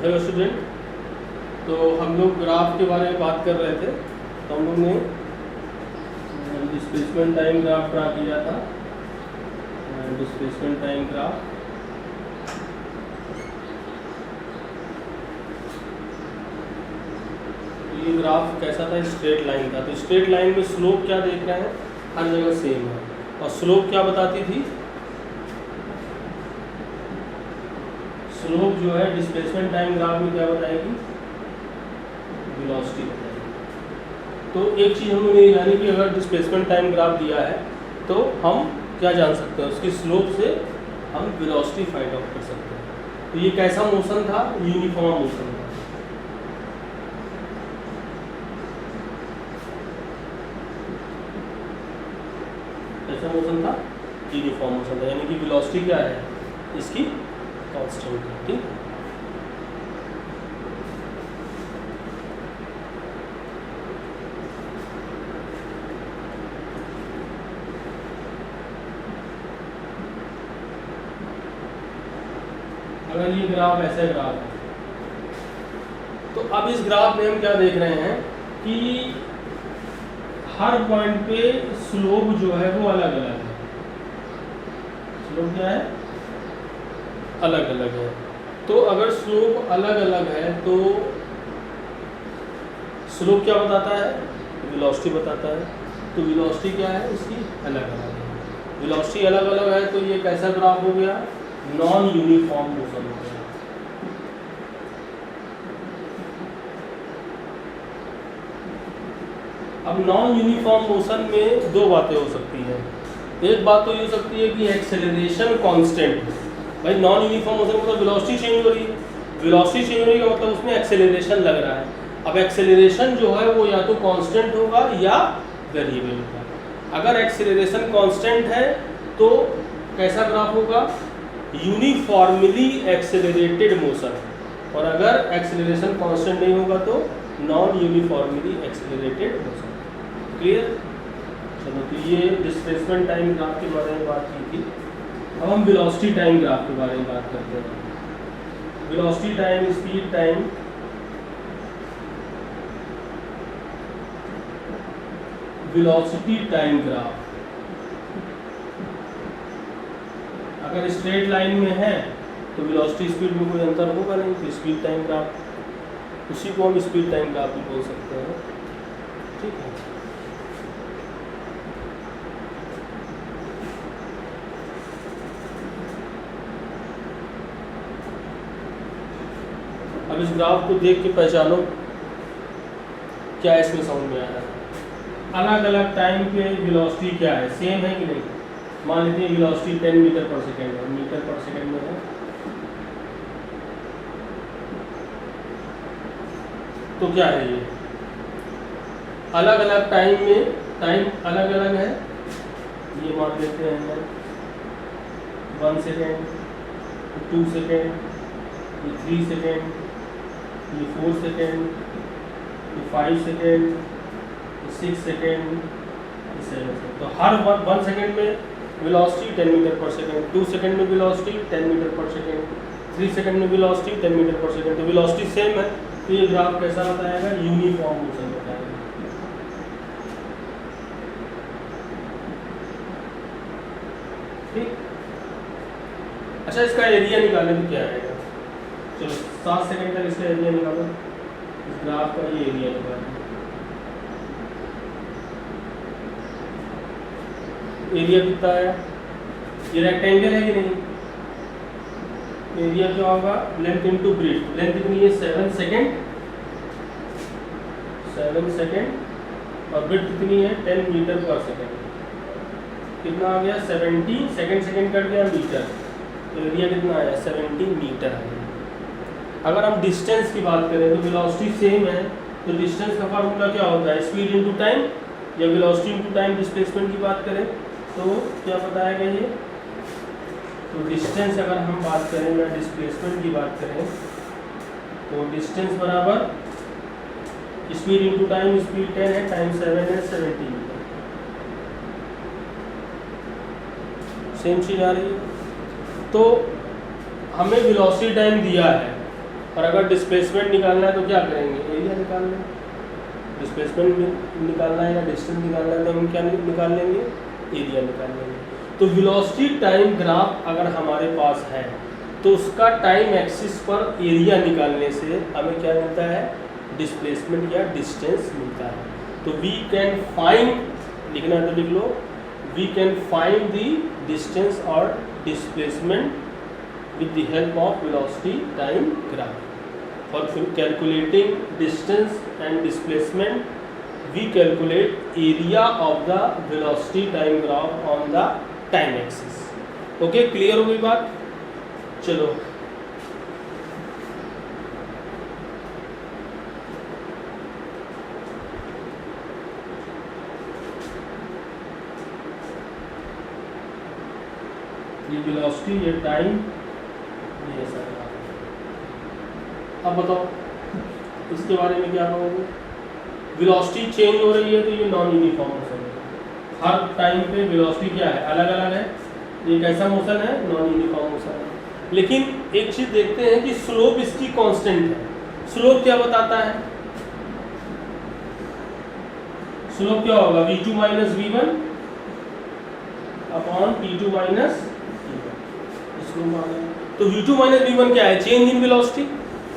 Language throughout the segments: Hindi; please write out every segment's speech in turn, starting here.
हेलो स्टूडेंट, तो हम लोग ग्राफ के बारे में बात कर रहे थे। तो हम लोग ने डिस्प्लेसमेंट टाइम ग्राफ ड्रा किया था। डिस्प्लेसमेंट टाइम ग्राफ ये ग्राफ कैसा था? स्ट्रेट लाइन का। तो स्ट्रेट लाइन में स्लोप क्या देख रहे हैं? हर जगह सेम है। और स्लोप क्या बताती थी? स्लोप जो है डिस्प्लेसमेंट टाइम ग्राफ में क्या बताएगी? वेलोसिटी बताएगी। तो एक चीज़ हम लोग ये जानी कि अगर डिस्प्लेसमेंट टाइम ग्राफ दिया है तो हम क्या जान सकते हैं? उसकी स्लोप से हम वेलोसिटी फाइंड आउट कर सकते हैं। तो ये कैसा मोशन था? यूनिफॉर्म मोशन था। कैसा मोशन था? यूनिफॉर्म मोशन था, यानी कि वेलोसिटी क्या है इसकी? कांस्टेंट है। ठीक है, अगर ये ग्राफ ऐसा ग्राफ है तो अब इस ग्राफ में हम क्या देख रहे हैं कि हर पॉइंट पे स्लोप जो है वो अलग अलग है। स्लोप क्या है? अलग अलग है। तो अगर स्लोप अलग अलग है तो स्लोप क्या बताता है? वेलोसिटी बताता है। तो वेलोसिटी क्या है? इसकी अलग अलग है। वेलोसिटी अलग अलग है तो ये कैसा ग्राफ हो गया? नॉन यूनिफॉर्म मोशन हो गया। अब नॉन यूनिफॉर्म मोशन में दो बातें हो सकती हैं। एक बात तो ये हो सकती है कि एक्सेलरेशन कांस्टेंट। भाई नॉन यूनिफॉर्म मोशन मतलब वेलोसिटी चेंज हो रही है। वेलोसिटी चेंज हो रही है का मतलब उसमें एक्सेलरेशन लग रहा है। अब एक्सेलरेशन जो है वो या तो कांस्टेंट होगा या वेरिएबल होगा। अगर एक्सेलरेशन कांस्टेंट है तो कैसा ग्राफ होगा? Uniformly accelerated motion. और अगर एक्सेलरेशन कांस्टेंट नहीं होगा तो non uniformly accelerated motion. Clear? चलो, तो ये डिस्प्लेसमेंट टाइम ग्राफ के बारे में बात की थी। अब हम वेलोसिटी टाइम ग्राफ के बारे में बात करते हैं। Velocity time, speed time, velocity time graph अगर स्ट्रेट लाइन में है तो वेलोसिटी स्पीड में कोई अंतर होगा नहीं, तो स्पीड टाइम ग्राफ, उसी को हम स्पीड टाइम ग्राफ भी बोल सकते हैं। ठीक है, अब इस ग्राफ को देख के पहचानो क्या इसमें समझ में आ रहा है। अलग अलग टाइम पे वेलोसिटी क्या है? सेम है कि नहीं? मान लेते हैं वेलोसिटी 10 मीटर पर सेकेंड है, मीटर पर सेकेंड में है, तो क्या है ये? अलग अलग टाइम में टाइम अलग अलग है। ये मान लेते हैं 1 second, 2 second, 3 second, 4 second, 5 second, 6 second, 7 second. तो हर 1 सेकेंड में वेलोसिटी 10 मीटर पर सेकेंड, 2 सेकेंड में वेलोसिटी 10 मीटर पर सेकेंड, 3 सेकेंड में वेलोसिटी 10 मीटर पर सेकेंड। तो वेलोसिटी सेम है तो ये ग्राफ कैसा बताएगा? यूनिफॉर्म मोशन बताएगा। ठीक, अच्छा, इसका एरिया निकालने तो क्या आएगा? चलो 7 सेकेंड तक इसका एरिया निकालो। इस ग्राफ का ये एरिया निकालो। एरिया कितना है? ये रेक्टेंगल है कि नहीं? एरिया क्या होगा? Length into breadth. लेंथ कितनी है? 7 सेकेंड, 7 सेकेंड, और ब्रेड्थ कितनी है? 10 मीटर पर सेकेंड। कितना आ गया? 70 सेकेंड, सेकेंड कट गया मीटर, तो एरिया कितना आया? 70 मीटर आया। अगर हम डिस्टेंस की बात करें तो वेलोसिटी सेम है, तो डिस्टेंस का फार्मूला क्या होता है? स्पीड इनटू टाइम, या वेलोसिटी इनटू टाइम डिस्प्लेसमेंट की बात करें तो क्या बताएगा ये? तो डिस्टेंस अगर हम बात करें या डिस्प्लेसमेंट की बात करें तो डिस्टेंस बराबर स्पीड इनटू टाइम। स्पीड 10 है, टाइम 7 है, 70 मीटर। सेम चीज़ आ रही है। तो हमें वेलोसिटी टाइम दिया है और अगर डिस्प्लेसमेंट निकालना है तो क्या करेंगे, एरिया निकाल लेंगे। डिस्प्लेसमेंट निकालना है या डिस्टेंस निकालना है तो हम क्या निकाल लेंगे, एरिया निकाल लेंगे। तो वेलोसिटी टाइम ग्राफ अगर हमारे पास है तो उसका टाइम एक्सिस पर एरिया निकालने से हमें क्या मिलता है, डिस्प्लेसमेंट या डिस्टेंस मिलता है। तो वी कैन फाइंड, लिखना है तो लिख लो, we can find the distance और displacement with the help of velocity time graph. For calculating distance and displacement, we calculate area of the velocity time graph on the time axis. Okay, clear हो गई बात? चलो ये velocity, ये time, ये सर। अब बताओ इसके बारे में क्या कहोगे। वेलोसिटी चेंज हो रही है तो ये नॉन यूनिफॉर्म मोशन है। हर टाइम पे वेलोसिटी क्या है, अलग अलग है। ये कैसा मोशन है, नॉन यूनिफॉर्म मोशन है। लेकिन एक चीज देखते हैं कि स्लोप इसकी कांस्टेंट है। स्लोप क्या बताता है, स्लोप क्या होगा, v2 minus v1 upon p2 minus v1। तो v2 माइनस v1 क्या है, चेंज इन वेलोसिटी,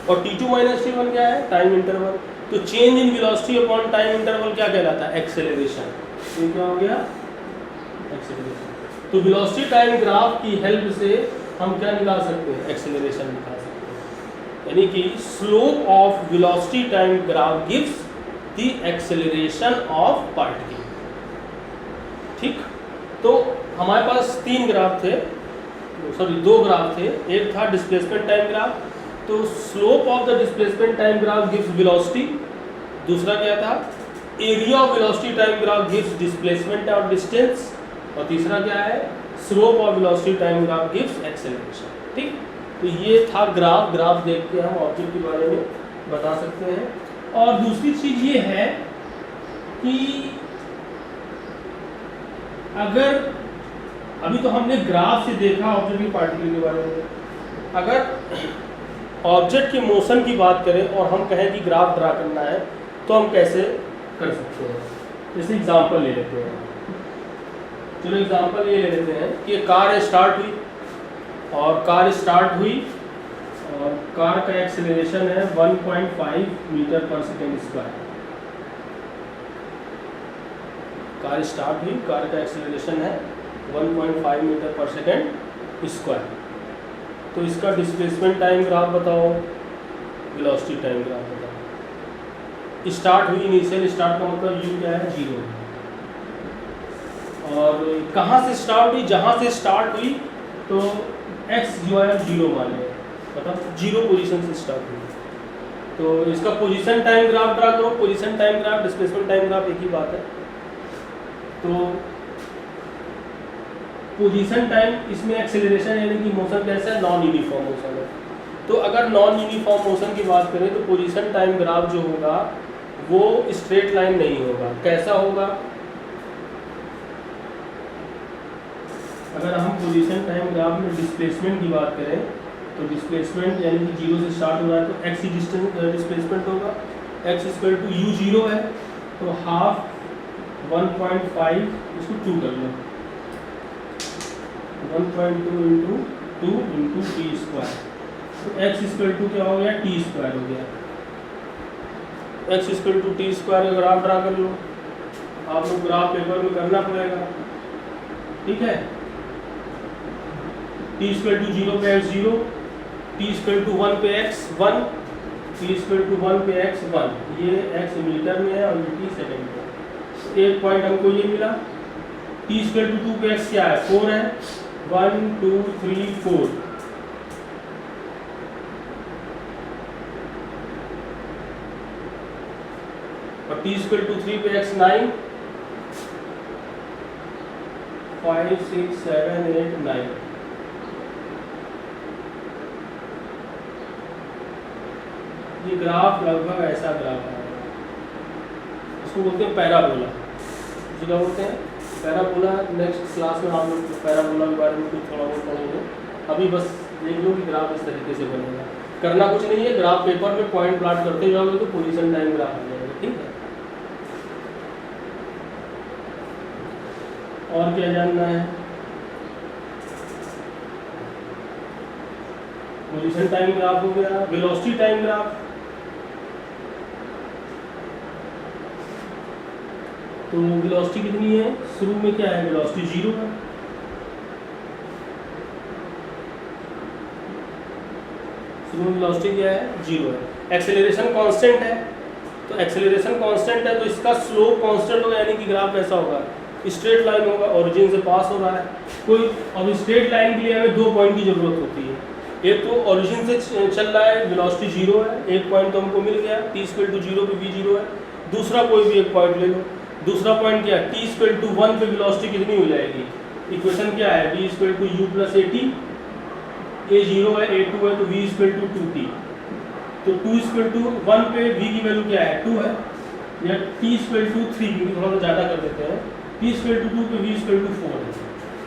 और t2 माइनस t1 क्या है, टाइम इंटरवल। तो change in velocity upon time interval क्या कहलाता है, एक्सेलरेशन। ये क्या हो गया, एक्सेलरेशन। तो वेलोसिटी टाइम ग्राफ की हेल्प से हम क्या निकाल सकते हैं, एक्सेलरेशन निकाल सकते हैं। यानी कि slope of velocity time graph gives the acceleration of particle. ठीक, तो हमारे पास दो ग्राफ थे। एक था डिस्प्लेसमेंट टाइम ग्राफ, तो slope of the displacement time graph gives velocity. दूसरा क्या था, area of velocity time graph gives displacement और डिस्टेंस। और तीसरा क्या है, slope of velocity time graph gives acceleration. ठीक, तो ये था ग्राफ देख के हम ऑब्जेक्ट के बारे में बता सकते हैं। और दूसरी चीज ये है कि अगर अभी तो हमने ग्राफ से देखा ऑब्जेक्ट की पार्टिकल के बारे में, अगर ऑब्जेक्ट के मोशन की बात करें और हम कहें कि ग्राफ ड्रा करना है तो हम कैसे कर सकते हैं। जैसे एग्जांपल ले लेते हैं, चलो एग्जांपल ये ले लेते हैं कि कार स्टार्ट हुई और कार का एक्सेलरेशन है 1.5 मीटर पर सेकेंड स्क्वायर। कार स्टार्ट हुई, कार का एक्सेलरेशन है 1.5 मीटर पर सेकेंड स्क्वायर। तो इसका डिस्प्लेसमेंट टाइम ग्राफ बताओ, वेलोसिटी टाइम ग्राफ बताओ। स्टार्ट हुई, इनिशियल स्टार्ट का मतलब यू क्या है, 0। और कहाँ से स्टार्ट हुई, जहाँ से स्टार्ट हुई तो x जो है 0 माने, मतलब 0 पोजीशन से स्टार्ट हुई। तो इसका पोजीशन टाइम ग्राफ ड्रा करो। Position time graph, displacement time graph एक ही बात है। तो पोजीशन टाइम, इसमें एक्सेलरेशन यानी कि मोशन कैसा है, नॉन यूनिफॉर्म मोशन है। तो अगर नॉन यूनिफॉर्म मोशन की बात करें तो पोजीशन टाइम ग्राफ जो होगा वो स्ट्रेट लाइन नहीं होगा। कैसा होगा, अगर हम पोजीशन टाइम ग्राफ में डिस्प्लेसमेंट की बात करें तो डिस्प्लेसमेंट यानी कि 0 से स्टार्ट हो रहा है तो x ही डिस्प्लेसमेंट होगा। x इक्वल टू u 0 है तो हाफ 1.5, इसको 2 कर लो, 1.2 इंटू 2 इंटू टी स्क्वायर। तो x इक्वल टू क्या हो गया, टी स्क्वायर हो गया। x equal to t square का ग्राफ ड्रा कर लो। आप लोग ग्राफ पेपर में करना पड़ेगा, ठीक है। t इक्वल टू 0 पे x 0, t इक्वल टू 1 पे x 1, t इक्वल टू 1 पे x 1। ये x मीटर में है और ये t सेकंड में है। एक पॉइंट हमको ये मिला। t इक्वल टू 2 पे x क्या है, 4 है, 1 2 3 4। और t इक्वल टू 3 पे x 9, 5 6 7 8 9। ये ग्राफ लगभग ऐसा ग्राफ है, इसको बोलते हैं पैराबोला। इसे क्या बोलते हैं, पैराबोला। नेक्स्ट क्लास में आप लोग पैराबोला के बारे में कुछ थोड़ा बहुत पढ़ेंगे। अभी बस देख लो कि ग्राफ इस तरीके से बनेगा। करना कुछ नहीं है, ग्राफ पेपर में पॉइंट प्लॉट करते जाओगे तो पोजीशन टाइम ग्राफ आ जाएगा, ठीक है। और क्या जानना है? पोजीशन टाइम ग्राफ हो गया, वेलोसिटी टाइम ग्राफ। तो वेलोसिटी कितनी है? शुरू में क्या है? वेलोसिटी 0 है। शुरू में वेलोसिटी क्या है? 0 है। एक्सेलरेशन कांस्टेंट है, तो एक्सेलरेशन कांस्टेंट है तो इसका स्लोप कांस्टेंट होगा, यानी कि ग्राफ कैसा होगा? स्ट्रेट लाइन होगा, ओरिजिन से पास हो रहा है कोई। अब स्ट्रेट लाइन के लिए हमें 2 पॉइंट की जरूरत होती है। एक तो ओरिजिन से चल रहा है, वेलोसिटी 0 है, एक पॉइंट तो हमको मिल गया, t=0 पे v 0 है। दूसरा कोई भी एक पॉइंट ले लो। दूसरा पॉइंट क्या है? t=1 पे वेलोसिटी कितनी हो जाएगी? इक्वेशन क्या है? v u + at, a 0 है, a 2 है, तो v 2t। तो 2:1 पे v की वैल्यू क्या है? 2 है, या t=3, क्योंकि थोड़ा सा ज़्यादा कर देते हैं, t=2 पे v 4 है।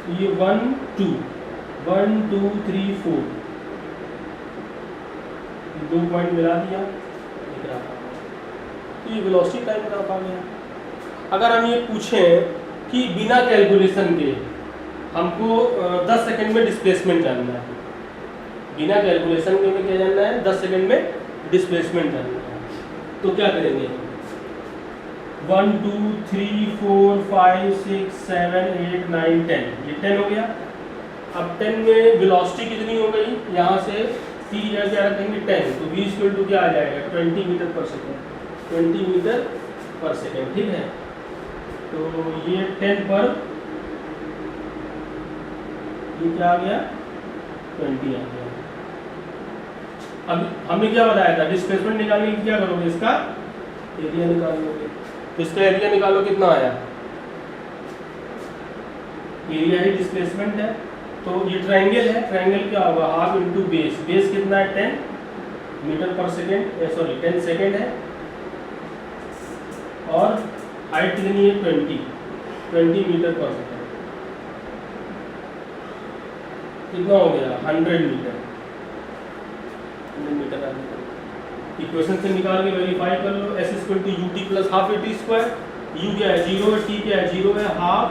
तो ये 1 2 1 2 3 4 2 पॉइंट मिला दिया, तो ये वेलोसिटी टाइम ग्राफ आ गया। अगर हम ये पूछें कि बिना कैलकुलेशन के हमको 10 सेकंड में डिस्प्लेसमेंट जानना है, बिना कैलकुलेशन के हमें क्या जानना है? 10 सेकंड में डिस्प्लेसमेंट जानना है, तो क्या करेंगे? 1 2 3 4 5 6 7 8 9 10, ये 10 हो गया। अब 10 में वेलोसिटी कितनी हो गई? यहाँ से t क्या रखेंगे? 10, तो v क्या आ जाएगा? 20 मीटर पर सेकेंड, 20 मीटर पर सेकेंड, ठीक है। तो ये 10 पर ये क्या आ गया? 20 आ गया। अब हमने क्या बताया था? डिस्प्लेसमेंट निकालने की क्या करोगे? इसका एरिया निकालोगे। तो इसका एरिया निकालो, कितना आया? एरिया ही डिस्प्लेसमेंट है। तो ये ट्रायंगल है, ट्रायंगल क्या होगा? Half into base. बेस कितना है? 10 मीटर पर सेकेंड, सॉरी 10 सेकेंड है, और हाइट कितनी है? 20 मीटर पर सेकेंड। कितना हो गया? 100 मीटर, 100 मीटर आ गया। इक्वेशन से निकाल के वेरीफाई कर लो। s = ut + half at²। u क्या है? 0 है, t क्या है? 0 है, हाफ,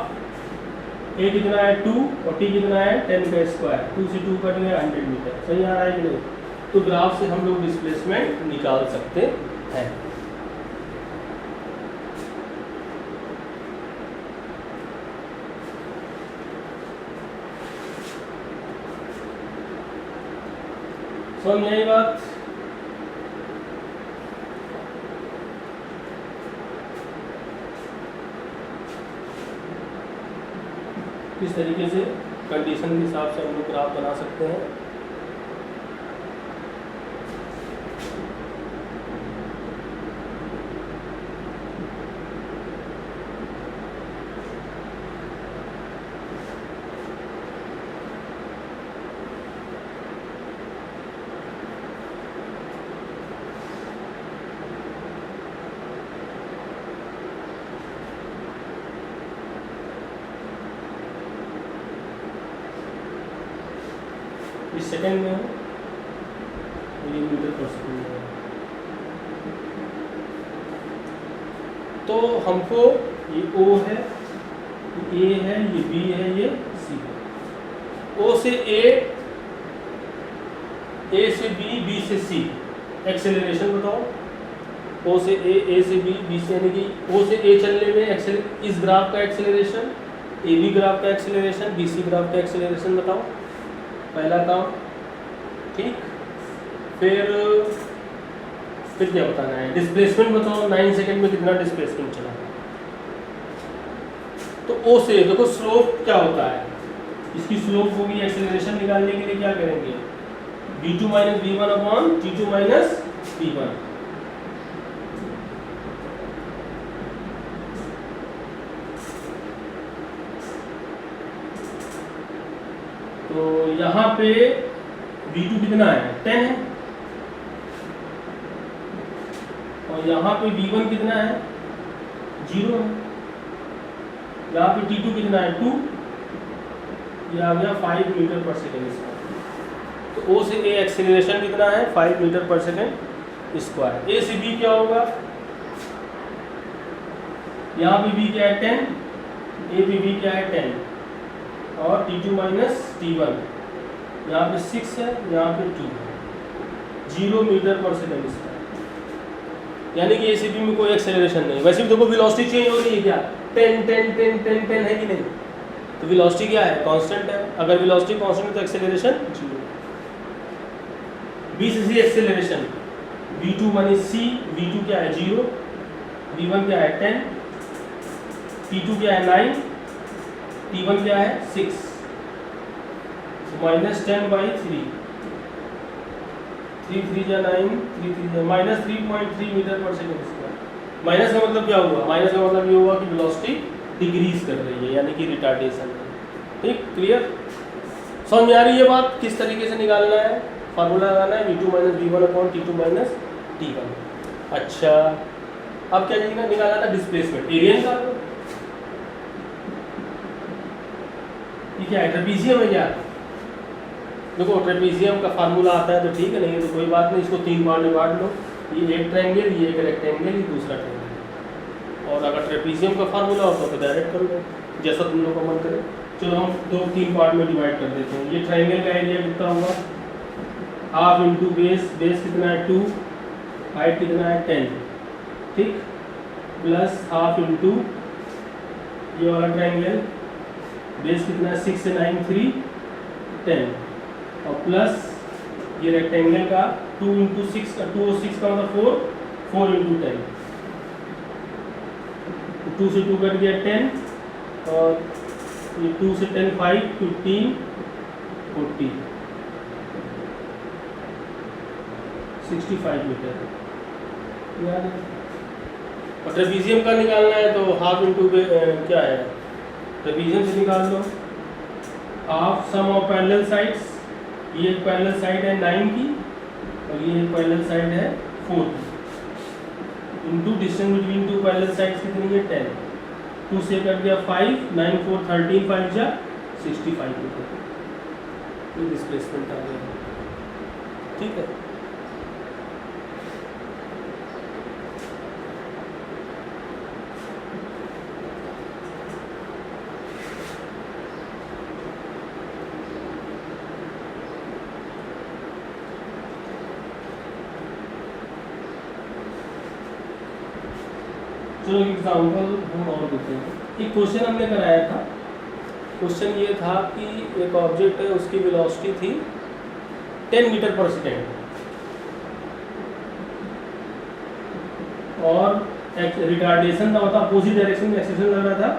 a कितना है? 2, और t कितना है? 10 का स्क्वायर। 2 से 2 कट गया, 100 मीटर। सही आ रहा है कि नहीं? तो ग्राफ से हम लोग डिस्प्लेसमेंट निकाल सकते हैं। समझ में आई बात? किस तरीके से कंडीशन के हिसाब से हम लोग ग्राफ बना सकते हैं। इस सेकंड में ये मीटर पर सेकंड है। तो हमको ये O है, ये A है, ये B है, ये C है। O से A से B, B से C। एक्सेलरेशन बताओ। O से A से B, B से, यानी कि O से A चलने में इस ग्राफ का एक्सेलरेशन, AB ग्राफ का एक्सेलरेशन, BC ग्राफ का एक्सेलरेशन बताओ, पहला काम, ठीक। फिर क्या बताना है? डिस्प्लेसमेंट बताओ, 9 सेकंड में कितना डिस्प्लेसमेंट चला। तो O से देखो स्लोप क्या होता है, इसकी स्लोप होगी। एक्सेलरेशन निकालने के लिए क्या करेंगे? v2 - v1 t2 - t1। तो यहाँ पे v2 कितना है? 10 है, और यहाँ पे v1 कितना है? 0 है। यहाँ पे t2 कितना है? 2। ये आ गया 5 मीटर पर सेकेंड स्क्वायर। तो ओ से ए एक्सेलरेशन कितना है 5 मीटर पर सेकेंड स्क्वायर। ए से बी क्या होगा, यहाँ पे बी क्या है 10, ए पे बी क्या है 10 और T2 माइनस T1, यहाँ पे 6 है, यहाँ पे 2 है, 0 मीटर पर सेकेंड स्क्वायर। यानी कि ए से बी में कोई एक्सेलरेशन नहीं। वैसे भी देखो वेलोसिटी चेंज हो रही है क्या, 10 10 10 10 10 है कि नहीं, तो वेलोसिटी क्या है कांस्टेंट है। अगर वेलोसिटी कांस्टेंट है तो एक्सेलरेशन 0। बी से सी एक्सेलरेशन v2 माइनस सी, v2 क्या है 0, v1 क्या है 10, t2 क्या है 9, t1 क्या है 6, माइनस 10/3, 3 3 जा 9, 3 3 जा माइनस 3.3 मीटर पर सेकेंड स्क्वायर। माइनस का मतलब क्या हुआ, माइनस का मतलब ये हुआ कि वेलोसिटी डिक्रीज कर रही है, यानी कि रिटार्डेशन है। ठीक, क्लियर, समझ में आ रही है बात किस तरीके से निकालना है, फार्मूला लगाना है v2 minus v1 upon t2 minus t1। अच्छा, अब क्या निकालना था, डिस्प्लेसमेंट, एरिया निकाल दो। ये क्या है, ट्रेपीजियम है क्या, देखो ट्रेपीजियम का फार्मूला आता है तो ठीक है, नहीं तो कोई बात नहीं, इसको 3 पार्ट में बांट लो, ये एक ट्रायंगल, ये एक रेक्टेंगल, ये दूसरा ट्रायंगल। और अगर ट्रेपीजियम का फार्मूला हो तो डायरेक्ट कर लो, जैसा तुम लोग का मन करे। चलो हम 2-3 पार्ट में डिवाइड कर देते हैं। ये ट्रायंगल का एरिया कितना होगा, हाफ इंटू बेस, बेस कितना है 2, हाइट कितना है 10, ठीक, प्लस हाफ इंटू ये वाला ट्रायंगल, बेस कितना है 6 से 9 3 10, और प्लस ये रेक्टेंगल का 2 इंटू 6 का 2 और 6 का मतलब 4 इंटू 10, 2 से 2 कट गया 10, और ये 2 से 10 5 15 40 65 मीटर यार। और ट्रेपीजियम का निकालना है तो हाफ इंटू क्या है, ट्रेपीजियम से निकाल लो half sum of parallel sides, ये एक पैरेलल साइड है 9 की और ये एक पैरेलल साइड है 4 की, into distance between two parallel sides कितनी है 10, 2 से कट गया 5, 9 4 13, 5 जा 65 मीटर, ये डिस्प्लेसमेंट आ गया। ठीक है, चलो एग्जाम्पल हम और देते हैं। एक क्वेश्चन हमने कराया था, क्वेश्चन ये था कि एक ऑब्जेक्ट है, उसकी वेलोसिटी थी 10 मीटर पर सेकेंड और रिटार्डेशन था, मतलब अपोजिट डायरेक्शन में एक्सेलरेशन लग रहा था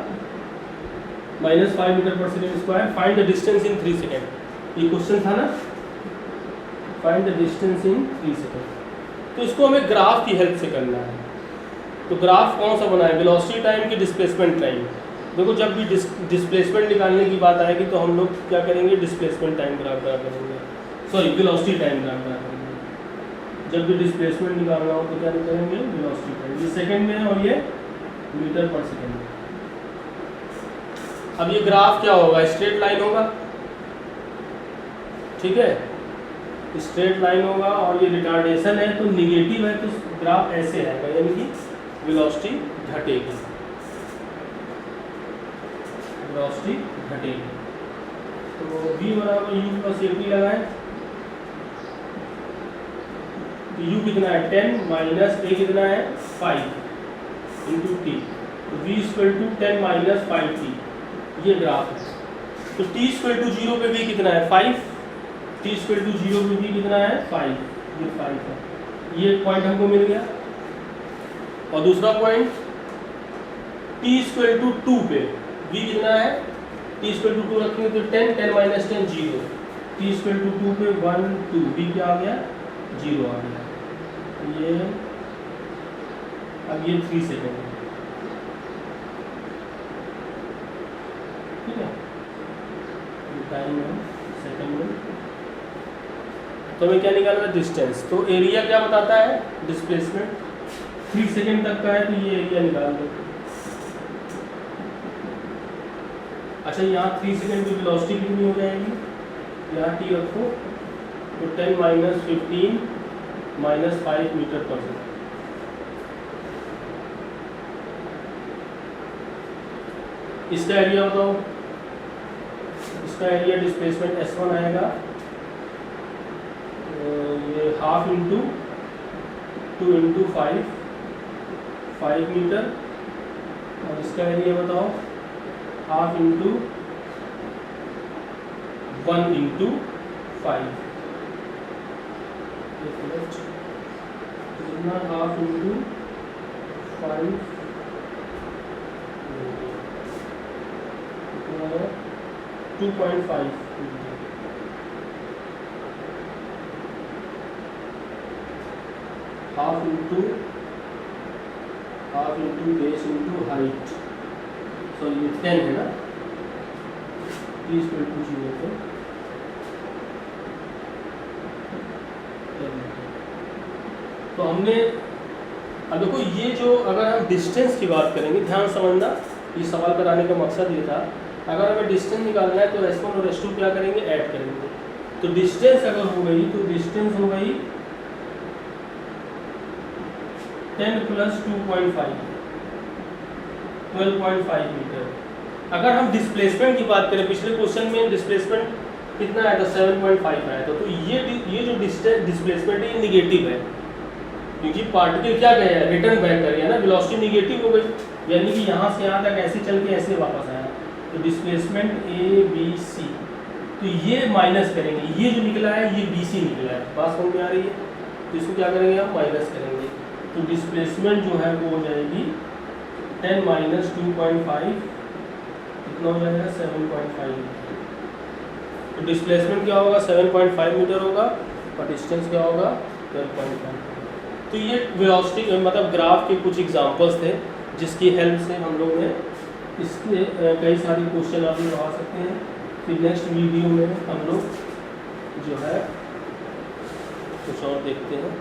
-5 मीटर पर second square. Find the distance in 3 second, ये क्वेश्चन था ना, find the distance in 3 second. तो इसको हमें ग्राफ की हेल्प से करना है। तो ग्राफ कौन सा बनाए, वेलोसिटी टाइम की डिस्प्लेसमेंट टाइम। देखो जब भी डिस्प्लेसमेंट निकालने की बात आएगी तो हम लोग क्या करेंगे, डिस्प्लेसमेंट टाइम ग्राफ ड्रा करेंगे, sorry velocity time graph draw करेंगे। जब भी डिस्प्लेसमेंट निकालना हो तो क्या करेंगे, वेलोसिटी टाइम, ये सेकंड में है और ये मीटर पर सेकंड में। अब ये ग्राफ क्या होगा, स्ट्रेट लाइन होगा, ठीक है, स्ट्रेट लाइन होगा, और ये रिटार्डेशन है तो निगेटिव है तो ग्राफ ऐसे आएगा, यानी कि वेलोसिटी घटेगी, वेलोसिटी घटेगी। तो v बराबर u प्लस AP लगाएं, तो u कितना है 10 माइनस a कितना है 5 इंटू t, तो v equal to 10 minus 5t, ये ग्राफ है। तो t इक्वल टू 0 पे v कितना है 5, t इक्वल टू 0 पे v कितना है 5, ये 5 है, ये पॉइंट हमको मिल गया। और दूसरा पॉइंट t इक्वल टू 2 पे v कितना है, t इक्वल टू 2 रखेंगे तो 10 10 माइनस 10 0, t इक्वल टू 2 पे 1 2, v क्या आ गया 0 आ गया। ये अब ये 3 सेकेंड, ठीक है, टाइम है सेकेंड में। तो हमें क्या निकालना है, डिस्टेंस। तो एरिया क्या बताता है, डिस्प्लेसमेंट 3 सेकेंड तक का है तो ये एरिया निकाल दो। अच्छा, यहाँ 3 सेकेंड की वेलोसिटी कितनी हो जाएगी, यहाँ t रखो तो 10 माइनस 15 माइनस 5 मीटर पर सेकेंड। इसका एरिया बताओ। इसका एरिया डिस्प्लेसमेंट S1 आएगा, ये हाफ इंटू 2 इंटू 5 मीटर, और इसका एरिया बताओ हाफ इंटू 1 इंटू 5, कितना half into 5 2.5 half into base into height, sorry ये 10 है ना, 30 पर कुछ नहीं है तो हमने अब देखो ये जो अगर हम डिस्टेंस की बात करेंगे, ध्यान समझना, ये सवाल कराने का मकसद ये था, अगर हमें डिस्टेंस निकालना है तो S1 और S2 क्या करेंगे, ऐड करेंगे। तो डिस्टेंस अगर हो गई तो डिस्टेंस हो गई 10 प्लस 2.5 12.5 मीटर। अगर हम डिस्प्लेसमेंट की बात करें, पिछले क्वेश्चन में डिस्प्लेसमेंट कितना आया था, 7.5 आया था, तो ये जो डिस्प्लेसमेंट है ये निगेटिव है, क्योंकि पार्टिकल क्या गया है, रिटर्न बैक कर गया ना, वेलोसिटी निगेटिव हो गई, यानी कि यहाँ से यहाँ तक ऐसे चल के ऐसे वापस आया, तो डिस्प्लेसमेंट ABC, तो ये माइनस करेंगे, ये जो निकला है ये BC निकला है, बात समझ में आ रही है, तो इसको क्या करेंगे हम, माइनस करेंगे, तो डिस्प्लेसमेंट जो है वो हो जाएगी 10 माइनस 2.5, कितना हो जाएगा 7.5 मीटर। तो डिस्प्लेसमेंट क्या होगा, 7.5 मीटर होगा, और डिस्टेंस क्या होगा 12.5। तो ये वेलोसिटी मतलब ग्राफ के कुछ एग्जांपल्स थे जिसकी हेल्प से हम लोग ने इसके कई सारे क्वेश्चन आप लोग आ सकते हैं। फिर नेक्स्ट वीडियो में हम लोग जो है कुछ और देखते हैं।